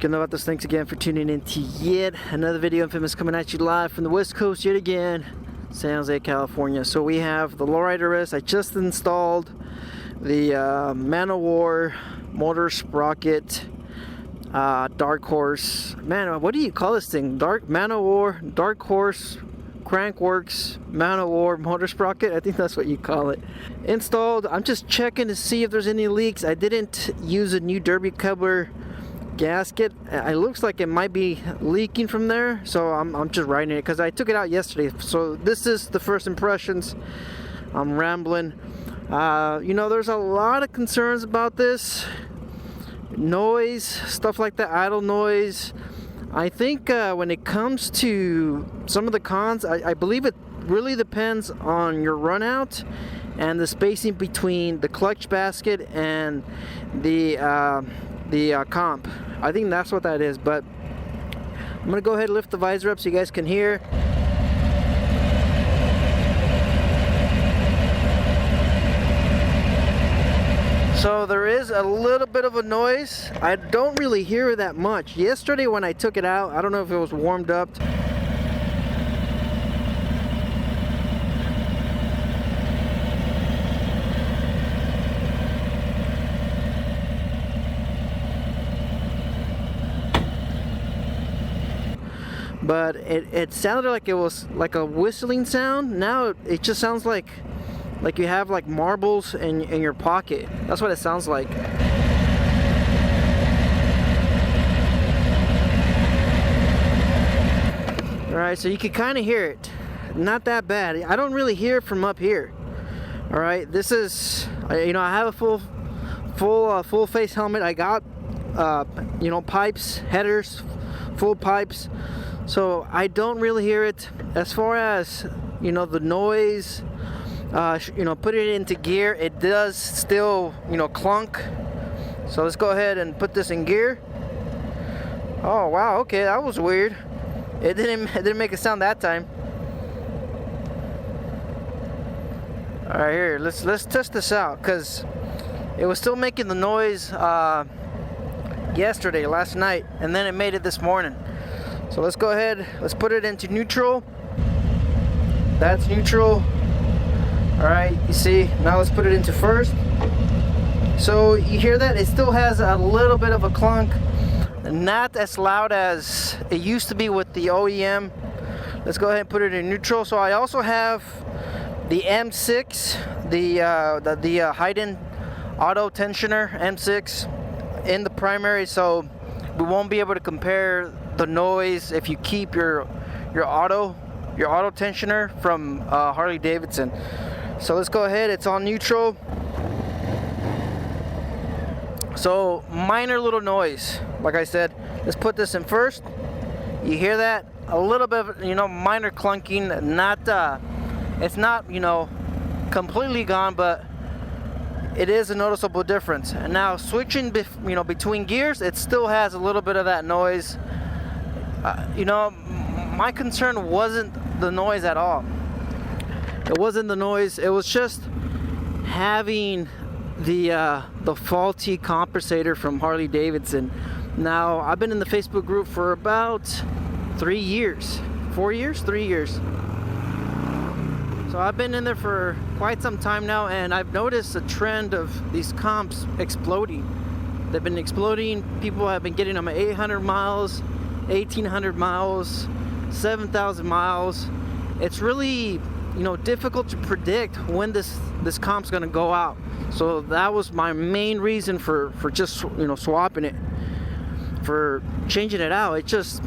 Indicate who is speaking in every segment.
Speaker 1: Good about this. Thanks again for tuning in to yet another video. Memphis coming at you live from the West Coast yet again, San Jose, California. So we have the Lowrider S. I just installed the Manowar Motor Sprocket Dark Horse. Man, what do you call this thing? Manowar Dark Horse Crankworks Manowar Motor Sprocket. I think that's what you call it. Installed. I'm just checking to see if there's any leaks. I didn't use a new derby cover gasket. It looks like it might be leaking from there, so I'm just writing it because I took it out yesterday. So this is the first impressions. I'm rambling. You know, there's a lot of concerns about this noise, stuff like that, idle noise. I think when it comes to some of the cons, I believe it really depends on your run out and the spacing between the clutch basket and the comp. I think that's what that is, but I'm gonna go ahead and lift the visor up so you guys can hear. So there is a little bit of a noise. I don't really hear that much. Yesterday when I took it out, I don't know if it was warmed up. But it sounded like it was like a whistling sound. Now it just sounds like you have like marbles in your pocket. That's what it sounds like. Alright, so you can kind of hear it. Not that bad. I don't really hear it from up here. Alright, this is, you know, I have a full face helmet. I got, you know, pipes, headers, full pipes. So I don't really hear it. As far as, you know, the noise, you know, put it into gear, it does still, you know, clunk. So let's go ahead and put this in gear. Oh wow, okay, that was weird. It didn't make a sound that time. All right, here, let's test this out, because it was still making the noise yesterday, last night, and then it made it this morning. So let's go ahead, let's put it into neutral. That's neutral. Alright, you see, now let's put it into first. So you hear that? It still has a little bit of a clunk. Not as loud as it used to be with the OEM. Let's go ahead and put it in neutral. So I also have the M6, the Haydn auto tensioner M6 in the primary, so we won't be able to compare the noise if you keep your auto tensioner from Harley-Davidson. So let's go ahead, it's on neutral. So minor little noise, like I said. Let's put this in first. You hear that? A little bit of, you know, minor clunking. Not it's not, you know, completely gone, but it is a noticeable difference. And now switching you know, between gears, it still has a little bit of that noise. You know, my concern wasn't the noise at all. It wasn't the noise. It was just having the faulty compensator from Harley-Davidson. Now, I've been in the Facebook group for about 3 years. 4 years? 3 years. So I've been in there for quite some time now, and I've noticed a trend of these comps exploding. They've been exploding. People have been getting them at 800 miles, 1,800 miles, 7,000 miles. It's really, you know, difficult to predict when this comp's gonna go out. So that was my main reason for just, you know, swapping it, for changing it out. It just,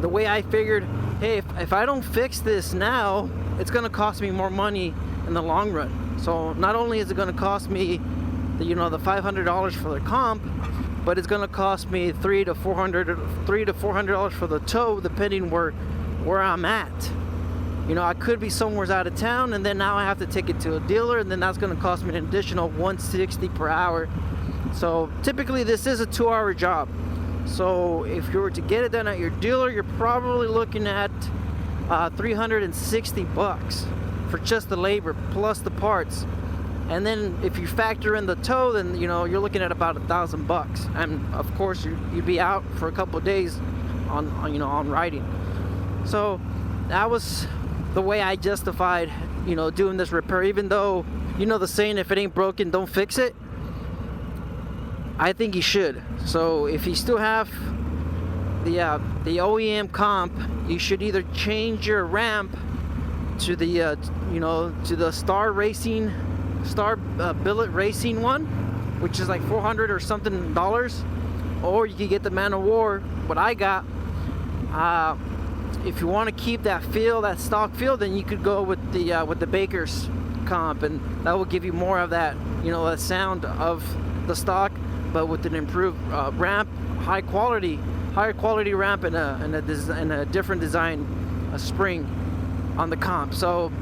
Speaker 1: the way I figured, hey, if I don't fix this now, it's gonna cost me more money in the long run. So not only is it gonna cost me the, you know, the $500 for the comp, but it's gonna cost me $300 to $400 for the tow, depending where I'm at. You know, I could be somewhere out of town, and then now I have to take it to a dealer, and then that's gonna cost me an additional $160 per hour. So typically this is a 2-hour job. So if you were to get it done at your dealer, you're probably looking at $360 for just the labor plus the parts. And then if you factor in the tow, then you know you're looking at about $1,000, and of course you'd be out for a couple of days on you know, on riding. So that was the way I justified, you know, doing this repair. Even though, you know the saying, if it ain't broken, don't fix it. I think you should. So if you still have the OEM comp, you should either change your ramp to the you know, to the Star Billet Racing one, which is like $400 or something dollars, or you could get the Man of War, what I got. If you want to keep that feel, that stock feel, then you could go with the Baker's comp, and that will give you more of that, you know, the sound of the stock, but with an improved ramp, higher quality ramp, and a different design, a spring on the comp. So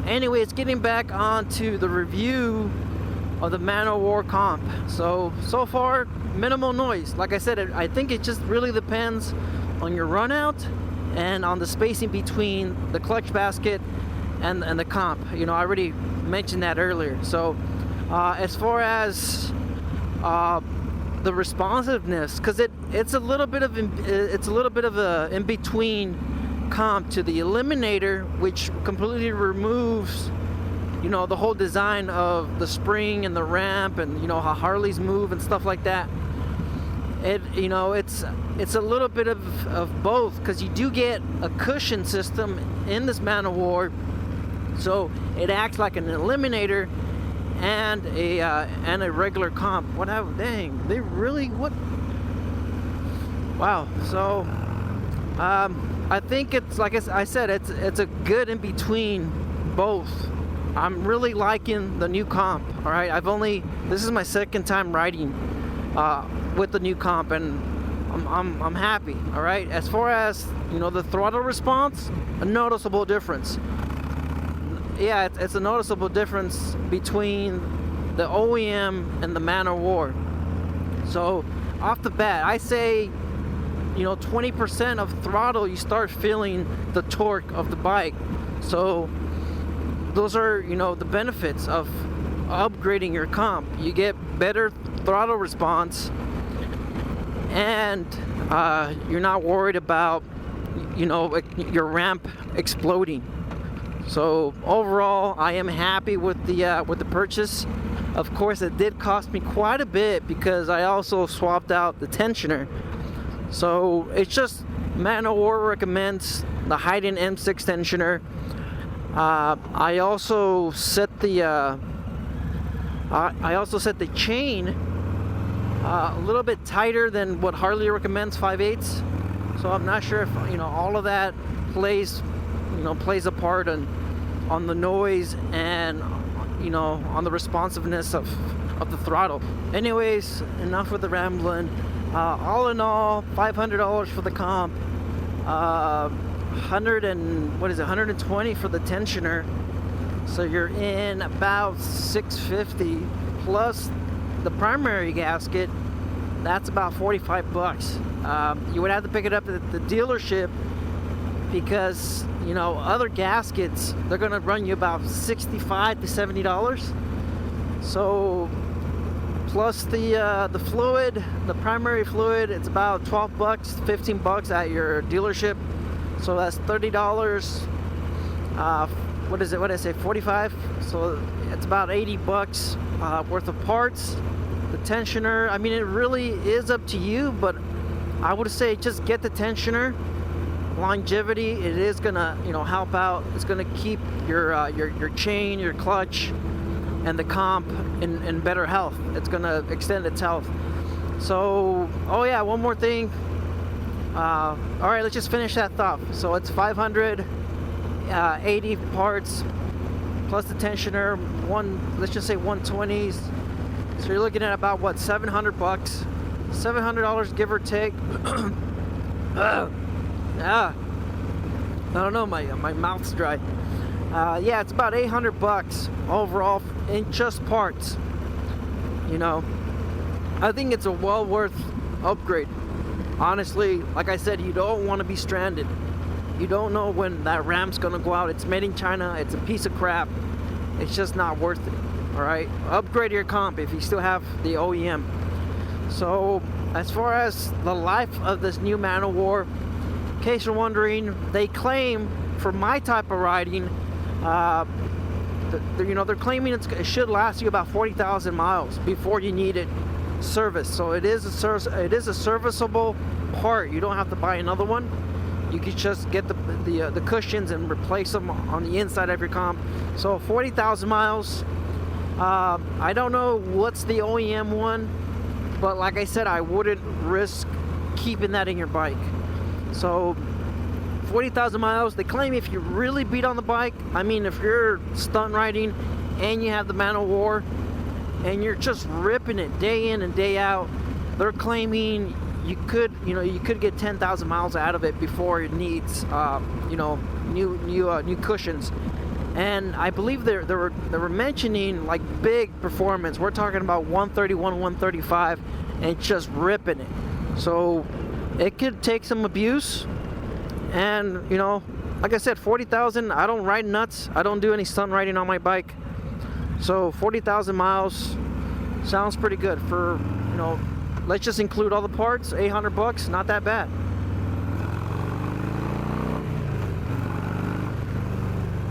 Speaker 1: anyways, getting back onto the review of the Man of War comp. So far, minimal noise. Like I said, I think it just really depends on your run out and on the spacing between the clutch basket and the comp. You know, I already mentioned that earlier. So as far as the responsiveness, because it's a little bit of a in between comp to the Eliminator, which completely removes, you know, the whole design of the spring and the ramp, and you know how Harleys move and stuff like that. You know, it's a little bit of both, because you do get a cushion system in this Man of War, so it acts like an Eliminator and a regular comp. Whatever, dang, they really, what? Wow. So I think it's, like I said, it's a good in between both. I'm really liking the new comp. All right, this is my second time riding with the new comp, and I'm happy. All right, as far as, you know, the throttle response, a noticeable difference. Yeah, it's a noticeable difference between the OEM and the Man of War. So off the bat, I say, you know, 20% of throttle, you start feeling the torque of the bike. So those are, you know, the benefits of upgrading your comp. You get better throttle response, and you're not worried about, you know, your ramp exploding. So overall, I am happy with the purchase. Of course, it did cost me quite a bit because I also swapped out the tensioner. So it's just, Man of War recommends the Haydn M6 tensioner. I also set the chain a little bit tighter than what Harley recommends, 5/8. So I'm not sure if, you know, all of that plays a part on the noise and, you know, on the responsiveness of the throttle. Anyways, enough with the rambling. All in all, $500 for the comp, 120 for the tensioner. So you're in about $650 plus the primary gasket. That's about $45. You would have to pick it up at the dealership, because, you know, other gaskets, they're gonna run you about $65 to $70. So plus the fluid, the primary fluid, it's about $12, $15 at your dealership. So that's $30. What is it? What did I say? 45. So it's about $80 worth of parts. The tensioner, I mean, it really is up to you, but I would say just get the tensioner. Longevity, it is gonna, you know, help out. It's gonna keep your chain, your clutch, and the comp in better health. It's gonna extend its health. So, oh yeah, one more thing. All right, let's just finish that thought. So it's 580 parts plus the tensioner. Let's just say 120s. So you're looking at about what, $700, $700 give or take. I don't know, my mouth's dry. Yeah, it's about $800 overall in just parts. You know, I think it's a well worth upgrade. Honestly, like I said, you don't want to be stranded. You don't know when that ramp's gonna go out. It's made in China. It's a piece of crap. It's just not worth it. All right, upgrade your comp if you still have the OEM. So as far as the life of this new Man of War, in case you're wondering, they claim for my type of riding, they're claiming it should last you about 40,000 miles before you need it serviced. So it is a serviceable part. You don't have to buy another one. You can just get the cushions and replace them on the inside of your comp. So 40,000 miles. I don't know what's the OEM one, but like I said, I wouldn't risk keeping that in your bike. So 40,000 miles. They claim if you really beat on the bike, I mean, if you're stunt riding and you have the Man of War and you're just ripping it day in and day out, they're claiming you could get 10,000 miles out of it before it needs new cushions. And I believe they were mentioning like big performance. We're talking about 131, 135, and just ripping it. So it could take some abuse. And like I said, 40,000. I don't ride nuts. I don't do any stunt riding on my bike. So 40,000 miles sounds pretty good for let's just include all the parts. $800, not that bad.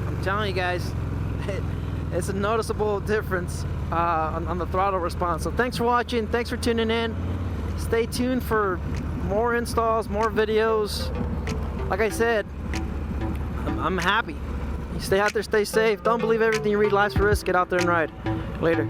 Speaker 1: I'm telling you guys, it's a noticeable difference on the throttle response. So thanks for watching. Thanks for tuning in. Stay tuned for more installs, more videos. Like I said, I'm happy. You stay out there, stay safe. Don't believe everything you read. Life's a risk. Get out there and ride. Later.